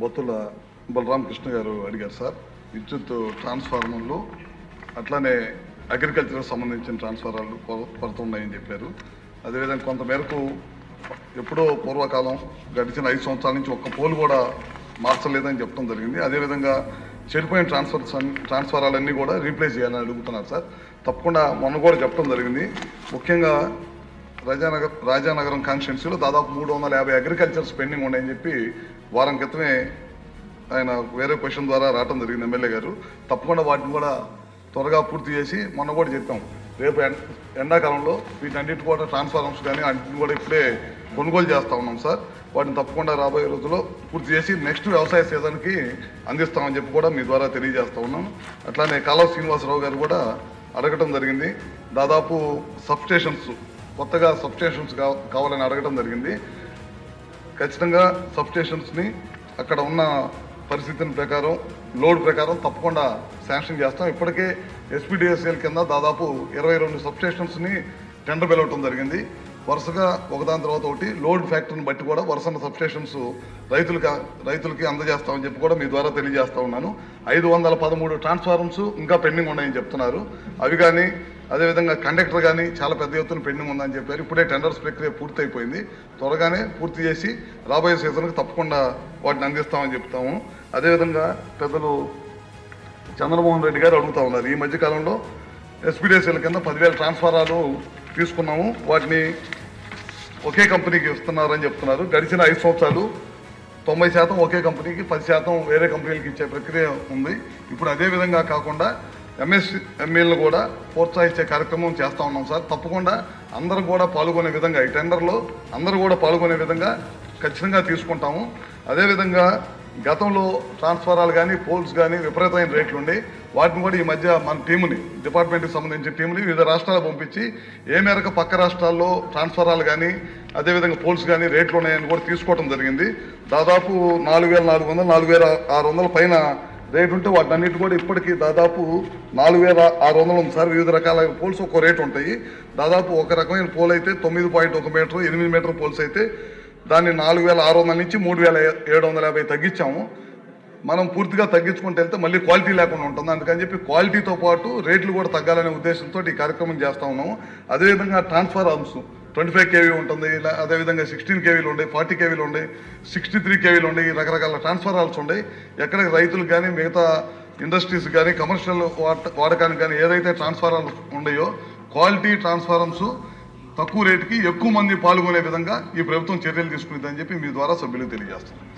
బొత్తుల బలరామకృష్ణ గారు అడిగారు సార్. విద్యుత్ ట్రాన్స్ఫార్మర్లు అట్లానే అగ్రికల్చర్కి సంబంధించిన ట్రాన్స్ఫార్మర్లు కొరత ఉన్నాయని చెప్పారు. అదేవిధంగా కొంతమేరకు ఎప్పుడో పూర్వకాలం గడిచిన 5 సంవత్సరాల నుంచి ఒక్క పోలు కూడా మార్చలేదని చెప్పడం జరిగింది. అదేవిధంగా చెడిపోయిన ట్రాన్స్ఫారాలన్నీ కూడా రీప్లేస్ చేయాలని అడుగుతున్నారు సార్. తప్పకుండా మొన్న కూడా చెప్పడం జరిగింది. ముఖ్యంగా రాజానగరం కాన్స్టిట్యున్సీలో దాదాపు 350 అగ్రికల్చర్స్ పెండింగ్ ఉన్నాయని చెప్పి వారం క్రితమే ఆయన వేరే క్వశ్చన్ ద్వారా రావడం జరిగింది ఎమ్మెల్యే గారు. తప్పకుండా వాటిని కూడా త్వరగా పూర్తి చేసి మొన్న కూడా చెప్పాం, రేపు ఎండాకాలంలో వీటన్నిటి కూడా ట్రాన్స్ఫార్మర్స్ కానీ అన్నింటిని కూడా ఇప్పుడే కొనుగోలు చేస్తూ ఉన్నాం సార్. వాటిని తప్పకుండా రాబోయే రోజుల్లో పూర్తి చేసి నెక్స్ట్ వ్యవసాయ సీజన్కి అందిస్తామని చెప్పి కూడా మీ ద్వారా తెలియజేస్తూ ఉన్నాం. అట్లానే కాలువ శ్రీనివాసరావు గారు కూడా అడగటం జరిగింది. దాదాపు సబ్స్టేషన్స్ కొత్తగా సబ్స్టేషన్స్ కావాలని అడగటం జరిగింది. ఖచ్చితంగా సబ్స్టేషన్స్ని అక్కడ ఉన్న పరిస్థితుల ప్రకారం లోడ్ ప్రకారం తప్పకుండా శాంక్షన్ చేస్తాం. ఇప్పటికే ఎస్పీడీఎస్ఎల్ కింద దాదాపు 22 సబ్స్టేషన్స్ని టెండర్ పిలవటం జరిగింది. వరుసగా ఒకదాని తర్వాత ఒకటి లోడ్ ఫ్యాక్టర్ని బట్టి కూడా వరుసన సబ్స్టేషన్స్ రైతులకి అందజేస్తామని చెప్పి కూడా మీ ద్వారా తెలియజేస్తా ఉన్నాను. 513 ట్రాన్స్ఫార్మర్స్ ఇంకా పెండింగ్ ఉన్నాయని చెప్తున్నారు. అవి కానీ అదేవిధంగా కండక్టర్ కానీ చాలా పెద్ద ఎత్తున పెండింగ్ ఉందని చెప్పారు. ఇప్పుడే టెండర్స్ ప్రక్రియ పూర్తయిపోయింది. త్వరగానే పూర్తి చేసి రాబోయే సీజన్కి తప్పకుండా వాటిని అందిస్తామని చెప్తాము. అదేవిధంగా పెద్దలు చంద్రమోహన్ రెడ్డి గారు అడుగుతా ఉన్నారు, ఈ మధ్యకాలంలో ఎస్పీడీఎస్ఎల్ కింద 10,000 ట్రాన్స్ఫారాలు తీసుకున్నాము, వాటిని ఒకే కంపెనీకి ఇస్తున్నారని చెప్తున్నారు. గడిచిన 5 సంవత్సరాలు 90% ఒకే కంపెనీకి, 10% వేరే కంపెనీలకు ఇచ్చే ప్రక్రియ ఉంది. ఇప్పుడు అదే విధంగా కాకుండా ఎంఎస్ఎంఈలను కూడా ప్రోత్సహించే కార్యక్రమం చేస్తూ ఉన్నాం సార్. తప్పకుండా అందరూ కూడా పాల్గొనే విధంగా ఈ టెండర్లో అందరూ కూడా పాల్గొనే విధంగా ఖచ్చితంగా తీసుకుంటాము. అదేవిధంగా గతంలో ట్రాన్స్ఫారాలు కానీ పోల్స్ కానీ విపరీతమైన రేట్లు ఉండి వాటిని కూడా ఈ మధ్య మన టీముని డిపార్ట్మెంట్కి సంబంధించిన టీముని వివిధ రాష్ట్రాలకు పంపించి ఏ మేరకు పక్క రాష్ట్రాల్లో ట్రాన్స్ఫారాలు కానీ అదేవిధంగా పోల్స్ కానీ రేట్లు ఉన్నాయని కూడా తీసుకోవడం జరిగింది. దాదాపు 4,400 4,600 పైన రేటు ఉంటే వాటి అన్నిటి కూడా ఇప్పటికీ దాదాపు 4,600 ఉంది సార్. వివిధ రకాల పోల్స్ ఒక్కో రేటు ఉంటాయి. దాదాపు ఒక రకమైన పోల్ అయితే 9.1 మీటర్ 8 మీటర్ పోల్స్ అయితే దాన్ని 4,600 నుంచి 3,750 తగ్గించాము. మనం పూర్తిగా తగ్గించుకుంటూ వెళ్తే మళ్ళీ క్వాలిటీ లేకుండా ఉంటుంది. అందుకని చెప్పి క్వాలిటీతో పాటు రేట్లు కూడా తగ్గాలనే ఉద్దేశంతో ఈ కార్యక్రమం చేస్తూ ఉన్నాము. అదేవిధంగా ట్రాన్స్ఫార్మర్స్ 25 kV ఉంటుంది, అదేవిధంగా 16 kVలు ఉన్నాయి, 40 kVలు ఉన్నాయి, 63 kVలు ఉన్నాయి, రకరకాల ట్రాన్స్ఫార్మర్స్ ఉన్నాయి. ఎక్కడ రైతులకు కానీ మిగతా ఇండస్ట్రీస్ కానీ కమర్షియల్ వాడకానికి కానీ ఏదైతే ట్రాన్స్ఫార్మర్స్ ఉన్నాయో క్వాలిటీ ట్రాన్స్ఫార్మర్స్ తక్కువ రేటుకి ఎక్కువ మంది పాల్గొనే విధంగా ఈ ప్రభుత్వం చర్యలు తీసుకునేదని చెప్పి మీ ద్వారా సభ్యులకు తెలియజేస్తున్నాను.